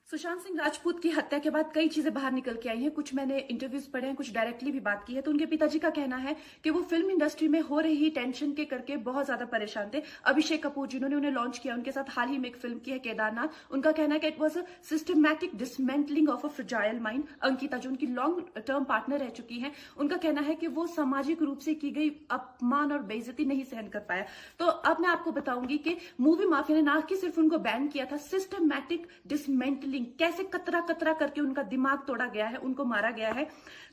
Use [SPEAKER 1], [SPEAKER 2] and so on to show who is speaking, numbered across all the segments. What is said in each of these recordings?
[SPEAKER 1] सुशांत सिंह राजपूत की हत्या के बाद कई चीजें बाहर निकल के आई हैं। कुछ मैंने इंटरव्यूज पढ़े हैं, कुछ डायरेक्टली भी बात की है। तो उनके पिताजी का कहना है कि वो फिल्म इंडस्ट्री में हो रही टेंशन के करके बहुत ज्यादा परेशान थे। अभिषेक कपूर जिन्होंने उन्हें लॉन्च किया, उनके साथ हाल ही में एक फिल्म की है केदारनाथ। उनका कहना है कि it was a systematic dismantling of a fragile mind. Ankita जो उनकी लॉन्ग टर्म पार्टनर रह चुकी है, उनका कहना है कि वो सामाजिक रूप से की गई अपमान और बेइज्जती नहीं सहन कर पाया। तो अब मैं आपको बताऊंगी कि मूवी माफिया ने ना कि सिर्फ उनको बैन किया था, सिस्टमैटिक डिसमेंटलिंग, कैसे कतरा कतरा करके उनका दिमाग तोड़ा गया है, उनको मारा गया है।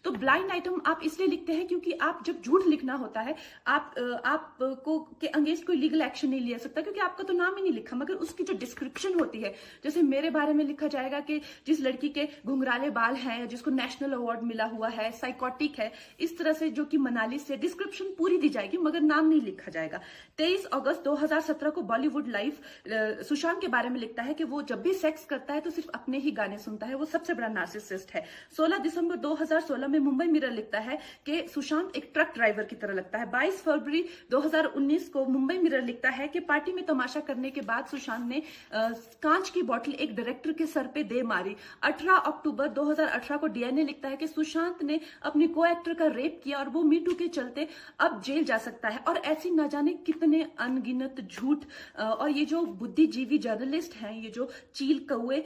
[SPEAKER 1] तो ब्लाइंड आइटम आप इसलिए लिखते हैं क्योंकि आप जब झूठ लिखना होता है, आपको के अगेंस्ट कोई लीगल एक्शन नहीं लिया सकता क्योंकि आपका तो नाम ही नहीं लिखा, मगर उसकी जो डिस्क्रिप्शन होती है, जैसे मेरे बारे में लिखा जाएगा कि जिस लड़की के घुंघराले बाल हैं, जिसको नेशनल अवार्ड मिला हुआ है, साइकोटिक है, इस तरह से जो कि मनाली से डिस्क्रिप्शन पूरी दी जाएगी मगर नाम नहीं लिखा जाएगा। 23 अगस्त 2017 को बॉलीवुड लाइव सुशांत के बारे में लिखता है कि वो जब भी सेक्स करता है तो सिर्फ अपने ही गाने सुनता है, वो सबसे बड़ा नार्सिसिस्ट है। 16 दिसंबर 2016 में मुंबई मिरर लिखता है कि सुशांत एक ट्रक ड्राइवर की तरह लगता है। 22 फरवरी 2019 को मुंबई मिरर लिखता है कि पार्टी में तमाशा करने के बाद सुशांत ने कांच की बोतल एक डायरेक्टर के सर पे दे मारी। 18 अक्टूबर 2018 को डीएनए लिखता है कि सुशांत ने अपनी को एक्टर का रेप किया और वो मीटू के चलते अब जेल जा सकता है। और ऐसी न जाने कितने अनगिनत झूठ। और ये जो बुद्धिजीवी जर्नलिस्ट हैं, ये जो चील कौए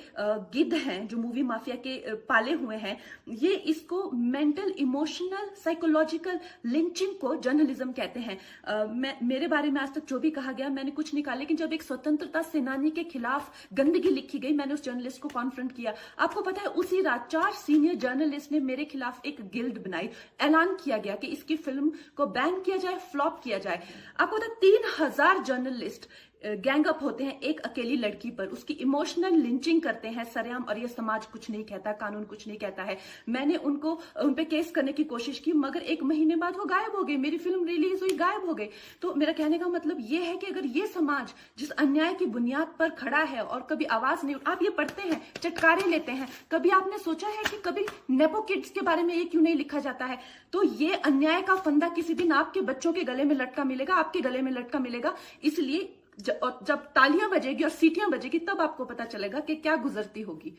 [SPEAKER 1] गिद्ध हैं जो मूवी माफिया के पाले हुए हैं, ये इसको मेंटल इमोशनल साइकोलॉजिकल लिंचिंग को जर्नलिज्म कहते हैं। मेरे बारे में आज तक जो भी कहा गया मैंने कुछ नहीं कहा, लेकिन जब एक स्वतंत्रता सेनानी के खिलाफ गंदगी लिखी गई, मैंने उस जर्नलिस्ट को कॉन्फ्रंट किया। आपको पता है उसी रात 4 सीनियर जर्नलिस्ट ने मेरे खिलाफ एक गिल्ड बनाई। ऐलान किया गया कि इसकी फिल्म को बैन किया जाए, फ्लॉप किया जाए। आपको पता है 3000 जर्नलिस्ट गैंग अप होते हैं एक अकेली लड़की पर, उसकी इमोशनल लिंचिंग करते हैं सरेआम, और ये समाज कुछ नहीं कहता, कानून कुछ नहीं कहता है। मैंने उन पे केस करने की कोशिश की मगर 1 महीने बाद वो गायब हो गए। मेरी फिल्म रिलीज हुई, गायब हो गए। तो मेरा कहने का मतलब ये है कि अगर ये समाज जिस अन्याय की बुनियाद पर खड़ा है और कभी आवाज नहीं, आप ये पढ़ते हैं, चटकारे लेते हैं, कभी आपने सोचा है कि कभी नेपो किड्स के बारे में ये क्यों नहीं लिखा जाता है? तो ये अन्याय का फंदा किसी दिन आपके बच्चों के गले में लटका मिलेगा, आपके गले में लटका मिलेगा। इसलिए जब तालियां बजेगी और सीटियां बजेगी तब आपको पता चलेगा कि क्या गुजरती होगी।